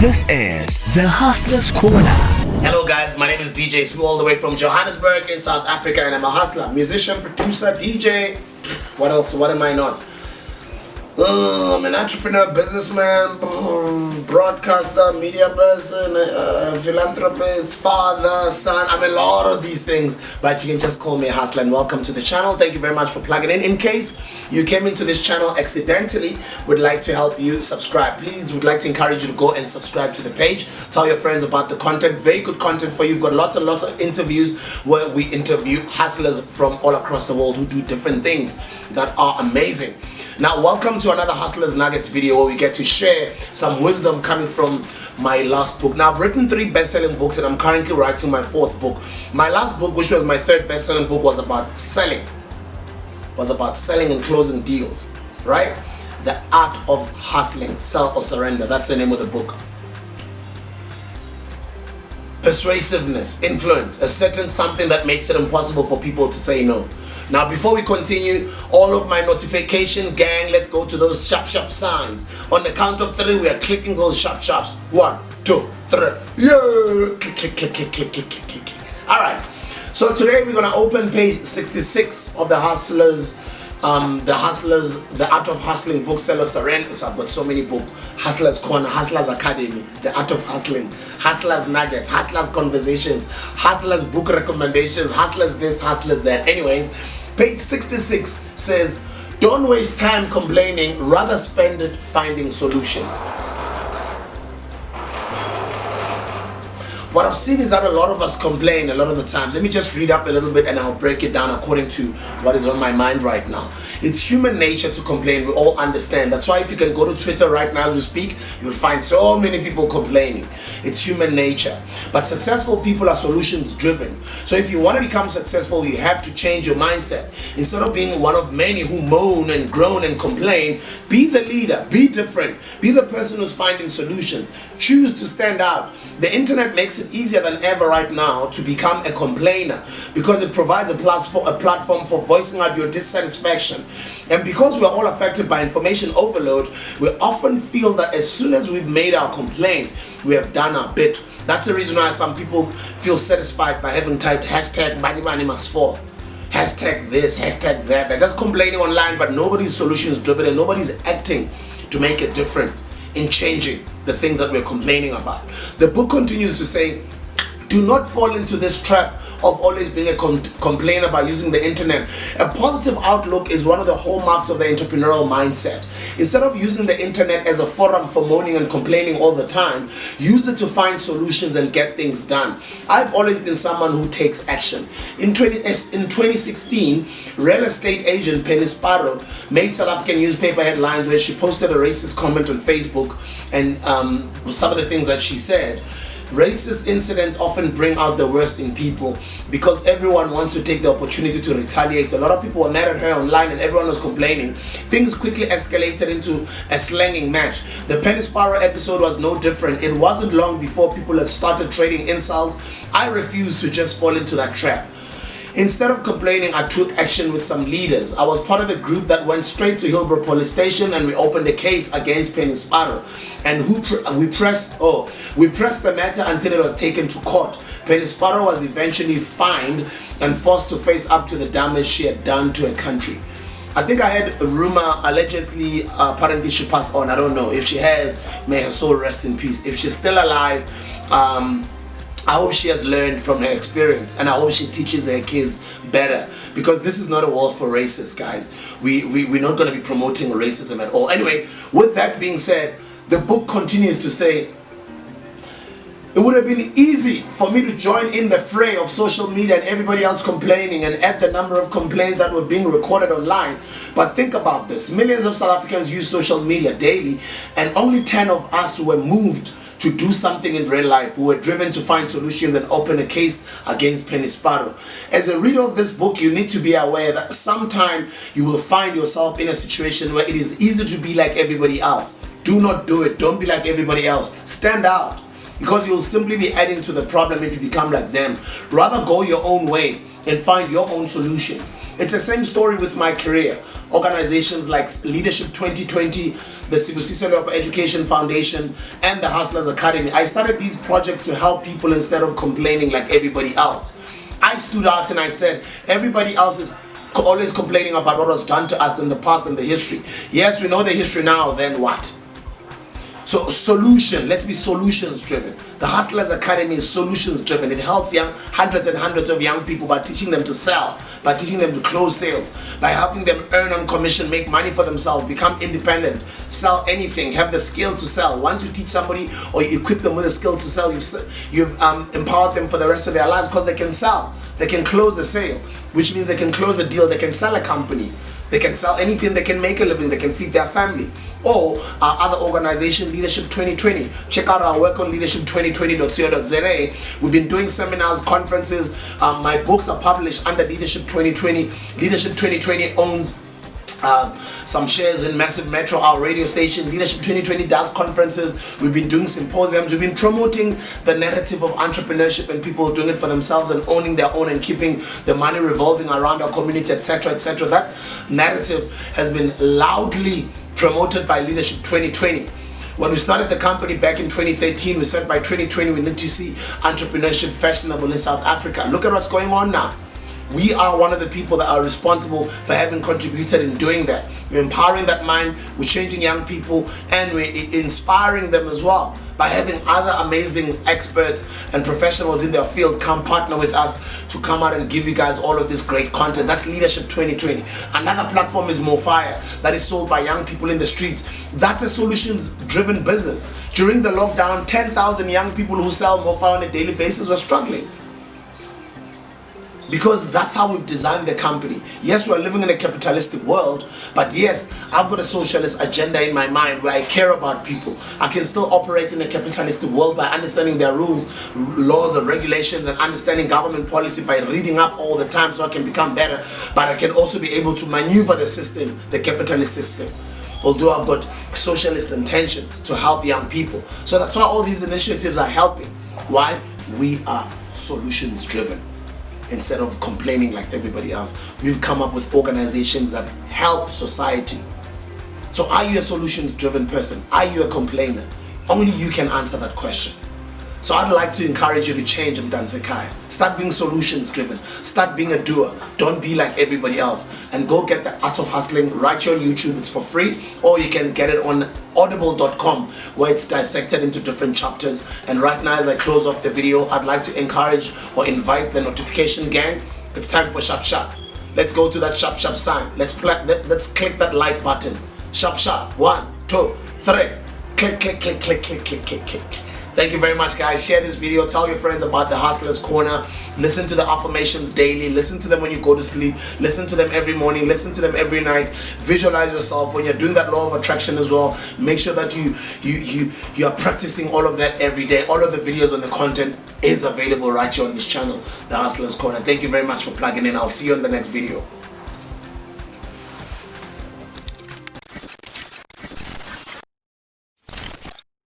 This is the Hustler's Corner. Hello guys, my name is DJ Sbu all the way from Johannesburg in South Africa, and I'm a hustler, musician, producer, DJ. What else? What am I not? I'm an entrepreneur, businessman, broadcaster, media person, philanthropist, father, son. I'm a lot of these things, but you can just call me a hustler. And welcome to the channel. Thank you very much for plugging in. In case you came into this channel accidentally, would like to help you subscribe. Please, would like to encourage you to go and subscribe to the page. Tell your friends about the content. Very good content for you. We've got lots and lots of interviews where we interview hustlers from all across the world who do different things that are amazing. Now, welcome to another Hustlers Nuggets video where we get to share some wisdom coming from my last book. Now, I've written 3 best-selling books and I'm currently writing my 4th book. My last book, which was my 3rd best-selling book, was about selling. And closing deals, right? The Art of Hustling, Sell or Surrender. That's the name of the book. Persuasiveness, influence, a certain something that makes it impossible for people to say no. Now, before we continue, all of my notification gang, let's go to those sharp signs. On the count of 3, we are clicking those sharps. 1, 2, 3. Yeah. Click. All right. So today we're gonna open page 66 of the Hustlers, the Art of Hustling book, Sell or Surrender. So I've got so many books: Hustlers Corner, Hustlers Academy, The Art of Hustling, Hustlers Nuggets, Hustlers Conversations, Hustlers Book Recommendations, Hustlers this, Hustlers that. Anyways, page 66 says, don't waste time complaining, rather spend it finding solutions. What I've seen is that a lot of us complain a lot of the time. Let me just read up a little bit and I'll break it down according to what is on my mind right now. It's human nature to complain. We all understand. That's why if you can go to Twitter right now as we speak, you'll find so many people complaining. It's human nature. But successful people are solutions driven. So if you want to become successful, you have to change your mindset. Instead of being one of many who moan and groan and complain, be the leader, be different, be the person who's finding solutions. Choose to stand out. The internet makes it easier than ever right now to become a complainer because it provides a platform for voicing out your dissatisfaction. And because we're all affected by information overload, we often feel that as soon as we've made our complaint, we have done our bit. That's the reason why some people feel satisfied by having typed hashtag money must fall, hashtag this, hashtag that. They're just complaining online, but nobody's solutions driven and nobody's acting to make a difference in changing the things that we're complaining about. The book continues to say, do not fall into this trap of always being a complainer by using the internet. A positive outlook is one of the hallmarks of the entrepreneurial mindset. Instead of using the internet as a forum for moaning and complaining all the time, use it to find solutions and get things done. I've always been someone who takes action. In 2016, real estate agent Penny Sparrow made South African newspaper headlines where she posted a racist comment on Facebook, and some of the things that she said. Racist incidents often bring out the worst in people because everyone wants to take the opportunity to retaliate. A lot of people were mad at her online and everyone was complaining. Things quickly escalated into a slanging match. The Penny Sparrow episode was no different. It wasn't long before people had started trading insults. I refused to just fall into that trap. Instead of complaining, I took action with some leaders. I was part of the group that went straight to Hillbrow Police Station and we opened a case against Penny Sparrow. And we pressed the matter until it was taken to court. Penny Sparrow was eventually fined and forced to face up to the damage she had done to a country. I think I had a rumor, allegedly, apparently she passed on. I don't know. If she has, may her soul rest in peace. If she's still alive, I hope she has learned from her experience and I hope she teaches her kids better, because this is not a world for racists, guys. We're not going to be promoting racism at all. Anyway, with that being said, the book continues to say, it would have been easy for me to join in the fray of social media and everybody else complaining and add the number of complaints that were being recorded online. But think about this. Millions of South Africans use social media daily, and only 10 of us were moved to do something in real life. We were driven to find solutions and open a case against Penny Sparrow. As a reader of this book, you need to be aware that sometime you will find yourself in a situation where it is easy to be like everybody else. Do not do it. Don't be like everybody else. Stand out, because you'll simply be adding to the problem if you become like them. Rather go your own way and find your own solutions. It's the same story with my career. Organizations like Leadership 2020, the Sbu Education Foundation, and the Hustlers Academy. I started these projects to help people instead of complaining like everybody else. I stood out and I said, everybody else is always complaining about what was done to us in the past and the history. Yes, we know the history now, then what? So solution, let's be solutions driven. The Hustlers Academy is solutions driven. It helps hundreds and hundreds of young people by teaching them to sell, by teaching them to close sales, by helping them earn on commission, make money for themselves, become independent, sell anything, have the skill to sell. Once you teach somebody or you equip them with the skills to sell, you've empowered them for the rest of their lives because they can sell. They can close a sale, which means they can close a deal, they can sell a company. They can sell anything, they can make a living, they can feed their family. Or our other organization, Leadership 2020. Check out our work on leadership2020.co.za. We've been doing seminars, conferences. My books are published under Leadership 2020. Leadership 2020 owns some shares in Massive Metro, our radio station. Leadership 2020 does conferences. We've been doing symposiums. We've been promoting the narrative of entrepreneurship and people doing it for themselves and owning their own and keeping the money revolving around our community, etc., etc. That narrative has been loudly promoted by Leadership 2020. When we started the company back in 2013, we said by 2020 we need to see entrepreneurship fashionable in South Africa. Look at what's going on now. We are one of the people that are responsible for having contributed in doing that. We're empowering that mind, we're changing young people, and we're inspiring them as well by having other amazing experts and professionals in their field come partner with us to come out and give you guys all of this great content. That's Leadership 2020. Another platform is More Fire, that is sold by young people in the streets. That's a solutions-driven business. During the lockdown, 10,000 young people who sell More Fire on a daily basis were struggling. Because that's how we've designed the company. Yes, we're living in a capitalistic world, but yes, I've got a socialist agenda in my mind where I care about people. I can still operate in a capitalistic world by understanding their rules, laws and regulations, and understanding government policy by reading up all the time so I can become better. But I can also be able to maneuver the system, the capitalist system. Although I've got socialist intentions to help young people. So that's why all these initiatives are helping. Why? We are solutions driven. Instead of complaining like everybody else, we've come up with organizations that help society. So are you a solutions-driven person? Are you a complainer? Only you can answer that question. So I'd like to encourage you to change Mdansekhaya. Start being solutions-driven. Start being a doer. Don't be like everybody else. And go get the Art of Hustling right here on YouTube. It's for free. Or you can get it on audible.com where it's dissected into different chapters. And right now as I close off the video, I'd like to encourage or invite the notification gang. It's time for Shop Shop. Let's go to that Shop Shop sign. Let's click that like button. Shop Shop. 1, 2, 3. Click, click, click, click, click, click, click, click. Thank you very much, guys. Share this video. Tell your friends about the Hustlers Corner. Listen to the affirmations daily. Listen to them when you go to sleep. Listen to them every morning. Listen to them every night. Visualize yourself when you're doing that law of attraction as well. Make sure that you are practicing all of that every day. All of the videos and the content is available right here on this channel, the Hustlers Corner. Thank you very much for plugging in. I'll see you in the next video.